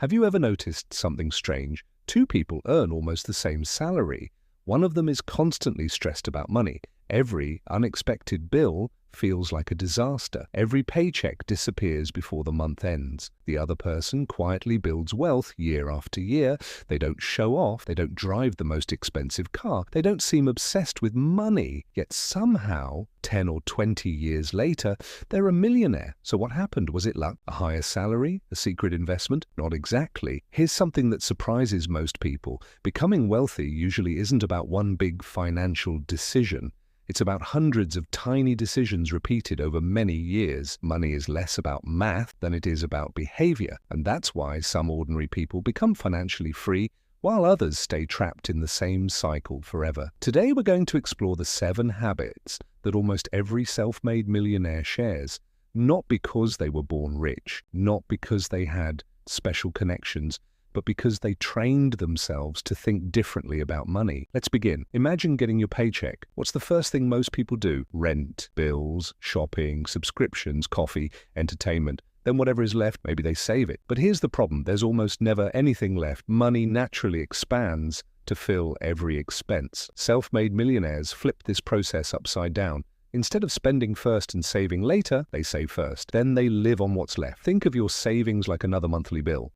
Have you ever noticed something strange? Two people earn almost the same salary. One of them is constantly stressed about money. Every unexpected bill feels like a disaster. Every paycheck disappears before the month ends. The other person quietly builds wealth year after year. They don't show off. They don't drive the most expensive car. They don't seem obsessed with money. Yet somehow, 10 or 20 years later, they're a millionaire. So what happened? Was it luck? A higher salary? A secret investment? Not exactly. Here's something that surprises most people. Becoming wealthy usually isn't about one big financial decision. It's about hundreds of tiny decisions repeated over many years. Money is less about math than it is about behavior, and that's why some ordinary people become financially free while others stay trapped in the same cycle forever. Today we're going to explore the 7 habits that almost every self-made millionaire shares, not because they were born rich, not because they had special connections, but because they trained themselves to think differently about money. Let's begin. Imagine getting your paycheck. What's the first thing most people do? Rent, bills, shopping, subscriptions, coffee, entertainment. Then whatever is left, maybe they save it. But here's the problem. There's almost never anything left. Money naturally expands to fill every expense. Self-made millionaires flip this process upside down. Instead of spending first and saving later, they save first. Then they live on what's left. Think of your savings like another monthly bill.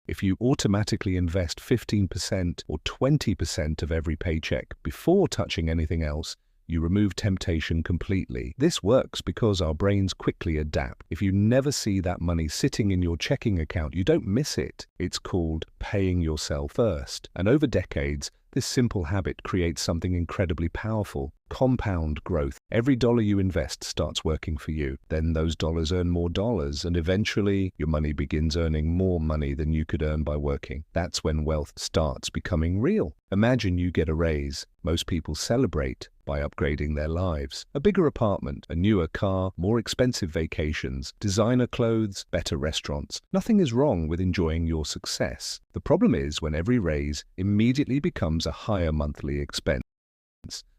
If you automatically invest 15% or 20% of every paycheck before touching anything else, you remove temptation completely. This works because our brains quickly adapt. If you never see that money sitting in your checking account, you don't miss it. It's called paying yourself first. And over decades, this simple habit creates something incredibly powerful: compound growth. Every dollar you invest starts working for you. Then those dollars earn more dollars, and eventually your money begins earning more money than you could earn by working. That's when wealth starts becoming real. Imagine you get a raise. Most people celebrate by upgrading their lives. A bigger apartment, a newer car, more expensive vacations, designer clothes, better restaurants. Nothing is wrong with enjoying your success. The problem is when every raise immediately becomes a higher monthly expense.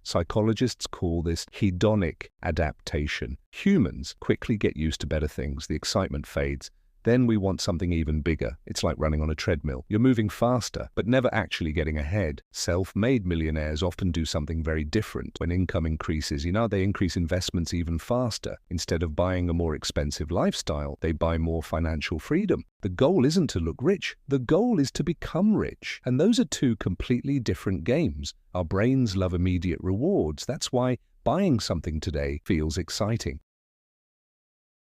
Psychologists call this hedonic adaptation. Humans quickly get used to better things. The excitement fades. Then we want something even bigger. It's like running on a treadmill. You're moving faster, but never actually getting ahead. Self-made millionaires often do something very different. When income increases, they increase investments even faster. Instead of buying a more expensive lifestyle, they buy more financial freedom. The goal isn't to look rich. The goal is to become rich. And those are two completely different games. Our brains love immediate rewards. That's why buying something today feels exciting.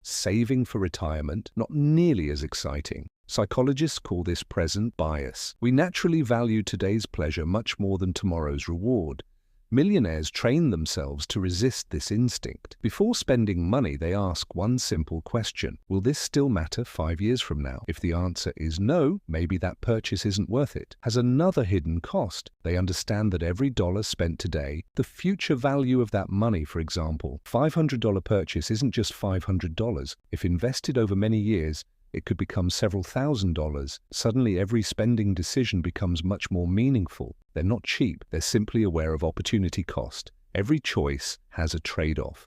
Saving for retirement, not nearly as exciting. Psychologists call this present bias. We naturally value today's pleasure much more than tomorrow's reward. Millionaires train themselves to resist this instinct. Before spending money, they ask one simple question: will this still matter 5 years from now? If the answer is no, maybe that purchase isn't worth it. Has another hidden cost. They understand that every dollar spent today, the future value of that money, for example, $500 purchase isn't just $500. If invested over many years, it could become several $1,000s. Suddenly, every spending decision becomes much more meaningful. They're not cheap. They're simply aware of opportunity cost. Every choice has a trade-off.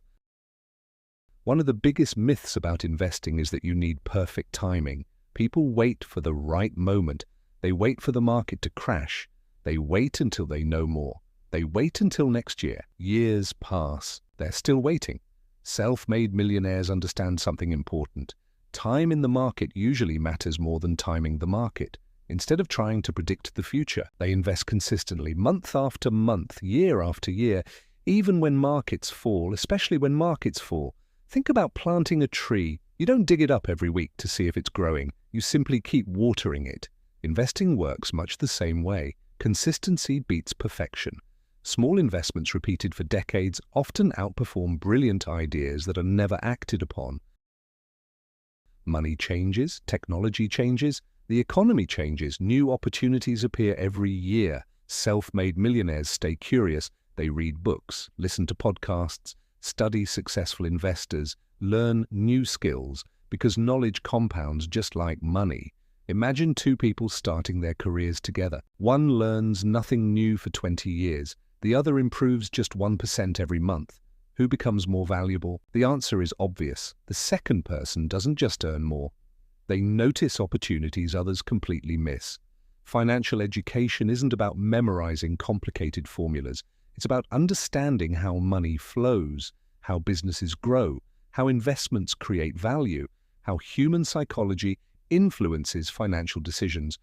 One of the biggest myths about investing is that you need perfect timing. People wait for the right moment. They wait for the market to crash. They wait until they know more. They wait until next year. Years pass. They're still waiting. Self-made millionaires understand something important. Time in the market usually matters more than timing the market. Instead of trying to predict the future, they invest consistently, month after month, year after year, even when markets fall, especially when markets fall. Think about planting a tree. You don't dig it up every week to see if it's growing. You simply keep watering it. Investing works much the same way. Consistency beats perfection. Small investments repeated for decades often outperform brilliant ideas that are never acted upon. Money changes, technology changes, the economy changes, new opportunities appear every year. Self-made millionaires stay curious. They read books, listen to podcasts, study successful investors, learn new skills, because knowledge compounds just like money. Imagine two people starting their careers together. One learns nothing new for 20 years. The other improves just 1% every month. Who becomes more valuable? The answer is obvious. The second person doesn't just earn more. They notice opportunities others completely miss. Financial education isn't about memorizing complicated formulas. It's about understanding how money flows, how businesses grow, how investments create value, how human psychology influences financial decisions.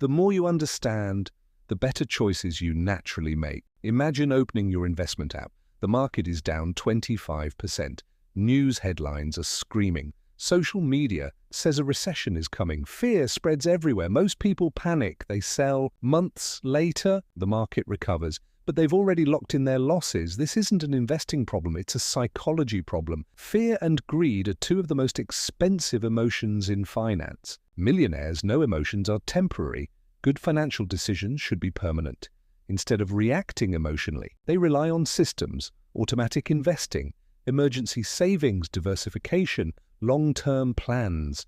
The more you understand, the better choices you naturally make. Imagine opening your investment app. The market is down 25%. News headlines are screaming. Social media says a recession is coming. Fear spreads everywhere. Most people panic. They sell. Months later, the market recovers. But they've already locked in their losses. This isn't an investing problem, it's a psychology problem. Fear and greed are two of the most expensive emotions in finance. Millionaires know emotions are temporary. Good financial decisions should be permanent. Instead of reacting emotionally, they rely on systems, automatic investing, emergency savings, diversification, long-term plans.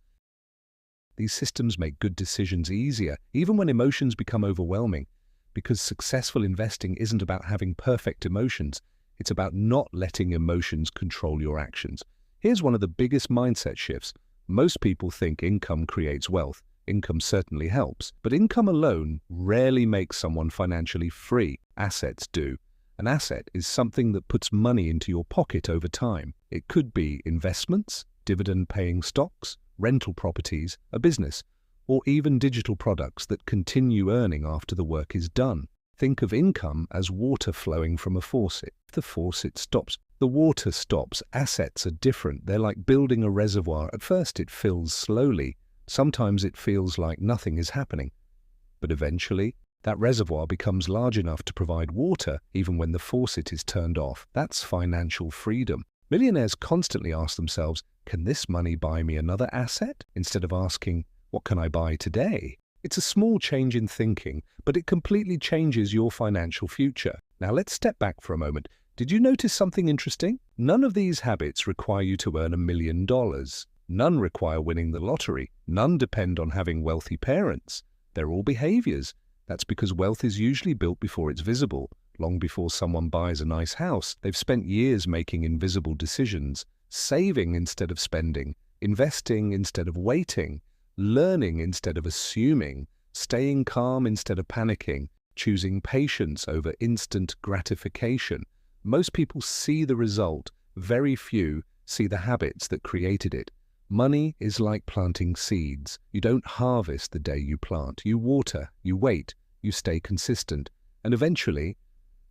These systems make good decisions easier, even when emotions become overwhelming. Because successful investing isn't about having perfect emotions, it's about not letting emotions control your actions. Here's one of the biggest mindset shifts. Most people think income creates wealth. Income certainly helps, but income alone rarely makes someone financially free. Assets do. An asset is something that puts money into your pocket over time. It could be investments, dividend-paying stocks, rental properties, a business, or even digital products that continue earning after the work is done. Think of income as water flowing from a faucet. If the faucet stops, the water stops. Assets are different. They're like building a reservoir. At first it fills slowly. Sometimes it feels like nothing is happening. But eventually, that reservoir becomes large enough to provide water even when the faucet is turned off. That's financial freedom. Millionaires constantly ask themselves, can this money buy me another asset? Instead of asking, what can I buy today? It's a small change in thinking, but it completely changes your financial future. Now let's step back for a moment. Did you notice something interesting? None of these habits require you to earn $1 million. None require winning the lottery. None depend on having wealthy parents. They're all behaviors. That's because wealth is usually built before it's visible. Long before someone buys a nice house, they've spent years making invisible decisions, saving instead of spending, investing instead of waiting, learning instead of assuming, staying calm instead of panicking, choosing patience over instant gratification. Most people see the result. Very few see the habits that created it. Money is like planting seeds. You don't harvest the day you plant. You water, you wait, you stay consistent, and eventually,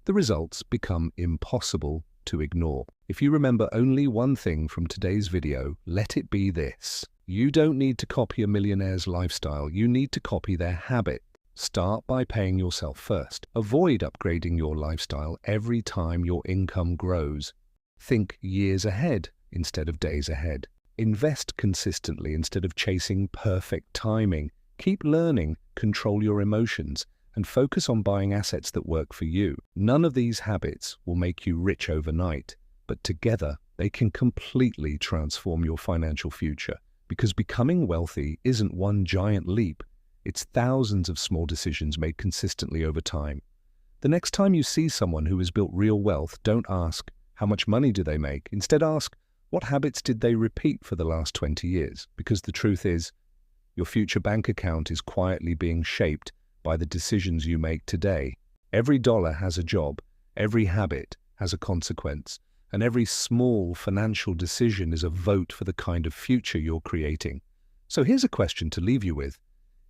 the results become impossible to ignore. If you remember only one thing from today's video, let it be this. You don't need to copy a millionaire's lifestyle. You need to copy their habit. Start by paying yourself first. Avoid upgrading your lifestyle every time your income grows. Think years ahead instead of days ahead. Invest consistently instead of chasing perfect timing. Keep learning, control your emotions, and focus on buying assets that work for you. None of these habits will make you rich overnight, but together they can completely transform your financial future. Because becoming wealthy isn't one giant leap, it's thousands of small decisions made consistently over time. The next time you see someone who has built real wealth, don't ask, how much money do they make? Instead ask, what habits did they repeat for the last 20 years? Because the truth is, your future bank account is quietly being shaped by the decisions you make today. Every dollar has a job, every habit has a consequence, and every small financial decision is a vote for the kind of future you're creating. So here's a question to leave you with.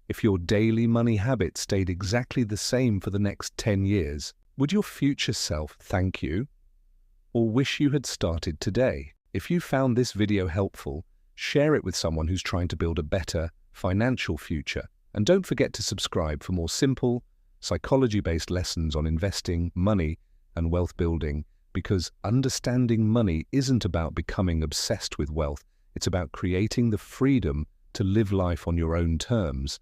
If your daily money habits stayed exactly the same for the next 10 years, would your future self thank you or wish you had started today? If you found this video helpful, share it with someone who's trying to build a better financial future. And don't forget to subscribe for more simple, psychology-based lessons on investing, money, and wealth building, because understanding money isn't about becoming obsessed with wealth. It's about creating the freedom to live life on your own terms.